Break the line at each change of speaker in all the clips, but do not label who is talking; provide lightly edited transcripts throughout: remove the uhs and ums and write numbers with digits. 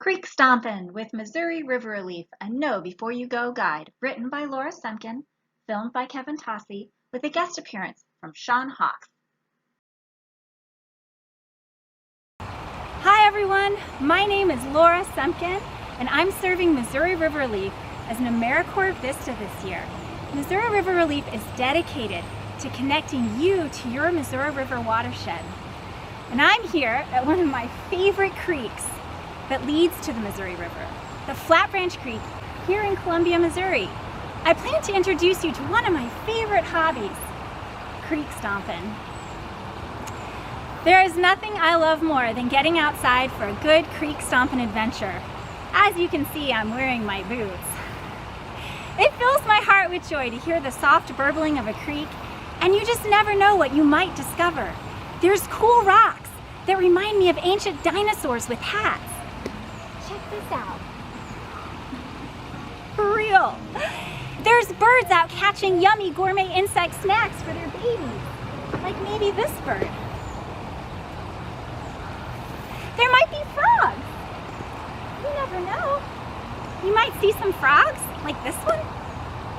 Creek Stompin' with Missouri River Relief, a Know Before You Go guide, written by Laura Semken, filmed by Kevin Tossi, with a guest appearance from Sean Hawks.
Hi everyone, my name is Laura Semken, and I'm serving Missouri River Relief as an AmeriCorps Vista this year. Missouri River Relief is dedicated to connecting you to your Missouri River watershed. And I'm here at one of my favorite creeks that leads to the Missouri River, the Flat Branch Creek here in Columbia, Missouri. I plan to introduce you to one of my favorite hobbies, creek stomping. There is nothing I love more than getting outside for a good creek stomping adventure. As you can see, I'm wearing my boots. It fills my heart with joy to hear the soft burbling of a creek, and you just never know what you might discover. There's cool rocks that remind me of ancient dinosaurs with hats. Check this out. For real. There's birds out catching yummy gourmet insect snacks for their babies, like maybe this bird. There might be frogs. You never know. You might see some frogs, like this one,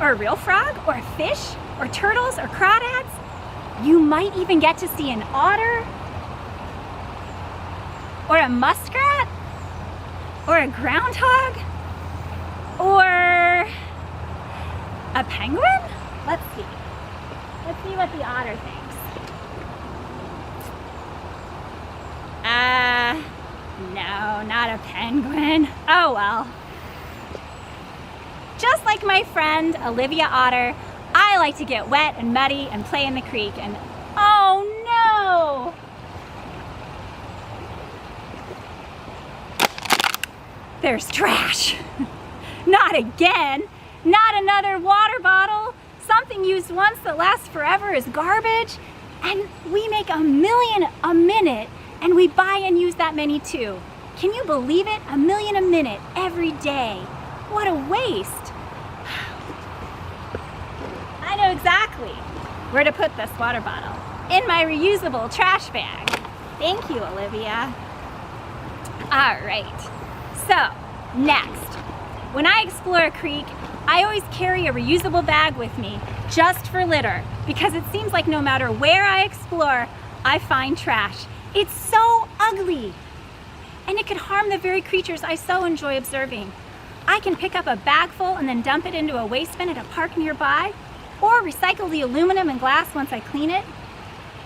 or a real frog, or a fish, or turtles, or crawdads. You might even get to see an otter, or a muskrat, or a groundhog, or a penguin? Let's see. Let's see what the otter thinks. No, not a penguin. Oh well. Just like my friend Olivia Otter, I like to get wet and muddy and play in the creek, and oh no! There's trash. Not again. Not another water bottle. Something used once that lasts forever is garbage. And we make 1 million a minute, and we buy and use that many too. Can you believe it? 1 million a minute every day. What a waste. I know exactly where to put this water bottle. In my reusable trash bag. Thank you, Olivia. All right. So, next, when I explore a creek, I always carry a reusable bag with me just for litter, because it seems like no matter where I explore, I find trash. It's so ugly, and it could harm the very creatures I so enjoy observing. I can pick up a bag full and then dump it into a waste bin at a park nearby, or recycle the aluminum and glass once I clean it.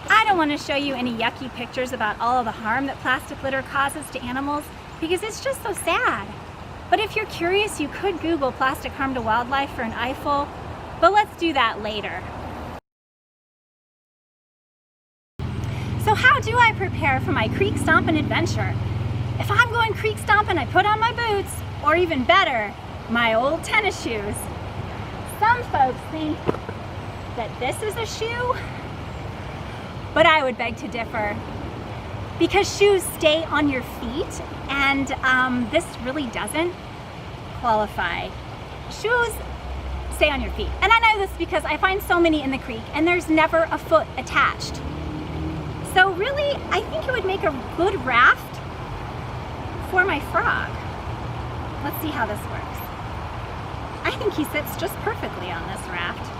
I don't want to show you any yucky pictures about all of the harm that plastic litter causes to animals, because it's just so sad. But if you're curious, you could Google plastic harm to wildlife for an eyeful, but let's do that later. So how do I prepare for my creek stomping adventure? If I'm going creek stomping, I put on my boots, or even better, my old tennis shoes. Some folks think that this is a shoe, but I would beg to differ, because shoes stay on your feet, and this really doesn't qualify. Shoes stay on your feet. And I know this because I find so many in the creek, and there's never a foot attached. So really, I think it would make a good raft for my frog. Let's see how this works. I think he sits just perfectly on this raft.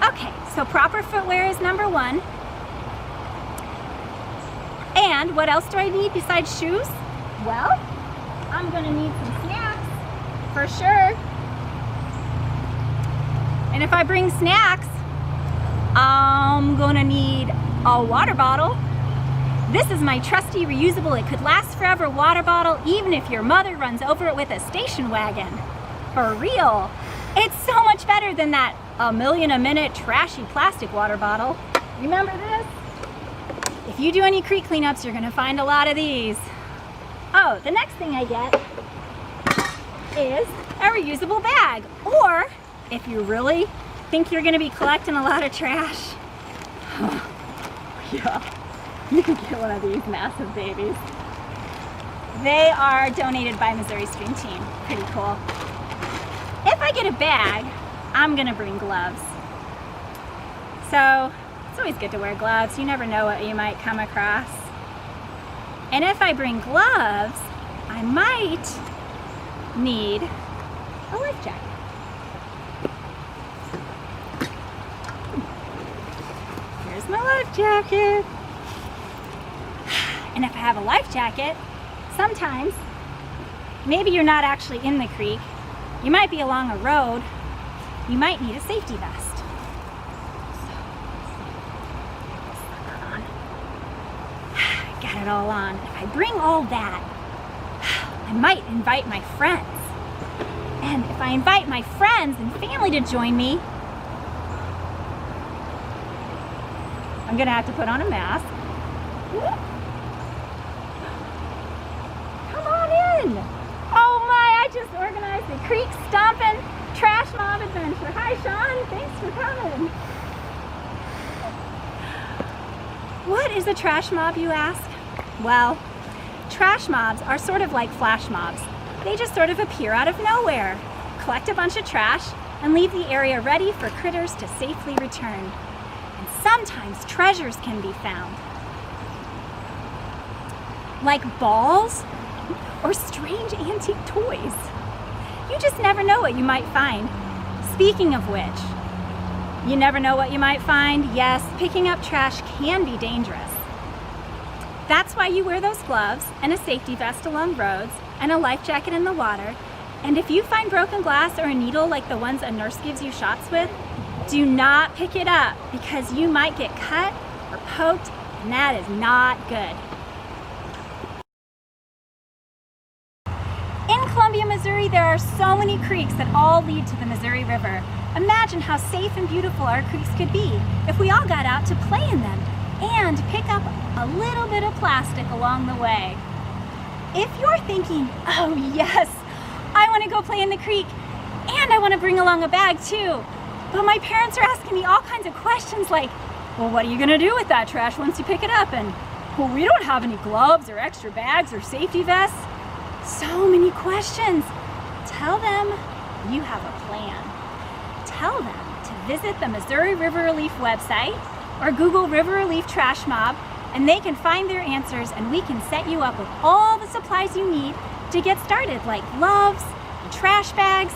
Okay, so proper footwear is number one. And what else do I need besides shoes? Well, I'm gonna need some snacks, for sure. And if I bring snacks, I'm gonna need a water bottle. This is my trusty reusable, it could last forever water bottle, even if your mother runs over it with a station wagon. For real. It's so much better than that 1 million a minute trashy plastic water bottle. Remember this? If you do any creek cleanups, you're gonna find a lot of these. Oh, the next thing I get is a reusable bag. Or, if you really think you're gonna be collecting a lot of trash, yeah, you can get one of these massive babies. They are donated by Missouri Stream Team. Pretty cool. If I get a bag, I'm gonna bring gloves. So, it's always good to wear gloves. You never know what you might come across. And if I bring gloves, I might need a life jacket. Here's my life jacket. And if I have a life jacket, sometimes, maybe you're not actually in the creek, you might be along a road, you might need a safety vest. Got it all on. If I bring all that, I might invite my friends. And if I invite my friends and family to join me, I'm gonna have to put on a mask. Come on in. Oh my, I just organized a creek stomping trash mob adventure. Hi Sean, thanks for coming. What is a trash mob, you ask? Well, trash mobs are sort of like flash mobs. They just sort of appear out of nowhere, collect a bunch of trash, and leave the area ready for critters to safely return. And sometimes treasures can be found, like balls or strange antique toys. You just never know what you might find. Speaking of which, you never know what you might find. Yes, picking up trash can be dangerous. That's why you wear those gloves and a safety vest along roads and a life jacket in the water. And if you find broken glass or a needle like the ones a nurse gives you shots with, do not pick it up because you might get cut or poked, and that is not good. In Columbia, Missouri, there are so many creeks that all lead to the Missouri River. Imagine how safe and beautiful our creeks could be if we all got out to play in them and pick up a little bit of plastic along the way. If you're thinking, oh yes, I want to go play in the creek and I want to bring along a bag too, but my parents are asking me all kinds of questions like, well, what are you going to do with that trash once you pick it up? And, well, we don't have any gloves or extra bags or safety vests. So many questions. Tell them you have a plan. Tell them to visit the Missouri River Relief website or Google River Relief Trash Mob, and they can find their answers and we can set you up with all the supplies you need to get started, like gloves and trash bags.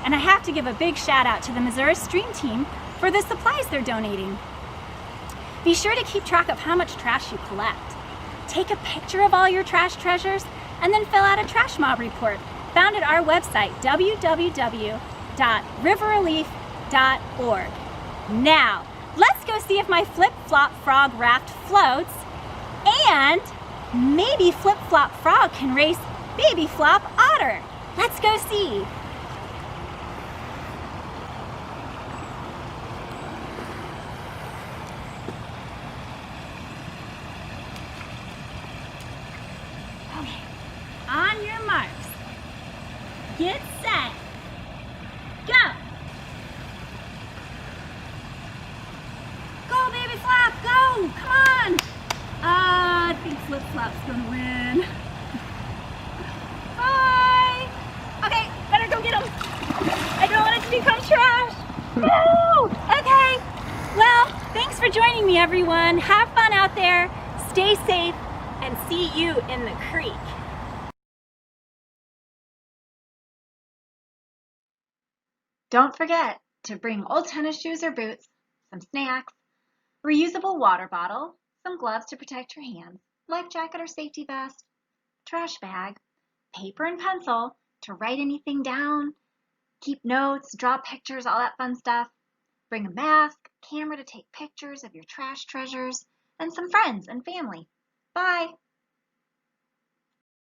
And I have to give a big shout out to the Missouri Stream team for the supplies they're donating. Be sure to keep track of how much trash you collect. Take a picture of all your trash treasures and then fill out a trash mob report found at our website, www.riverrelief.org. Now, let's go see if my flip-flop frog raft floats, and maybe flip-flop frog can race baby flop otter. Let's go see. Okay, on your marks, get set, go. Go, baby flop, go! Come on! I think Flip Flop's gonna win. Bye! Okay, better go get him. I don't want it to become trash. No! Okay, well, thanks for joining me, everyone. Have fun out there, stay safe, and see you in the creek.
Don't forget to bring old tennis shoes or boots, some snacks, reusable water bottle, some gloves to protect your hands, life jacket or safety vest, trash bag, paper and pencil to write anything down, keep notes, draw pictures, all that fun stuff. Bring a mask, camera to take pictures of your trash treasures, and some friends and family. Bye!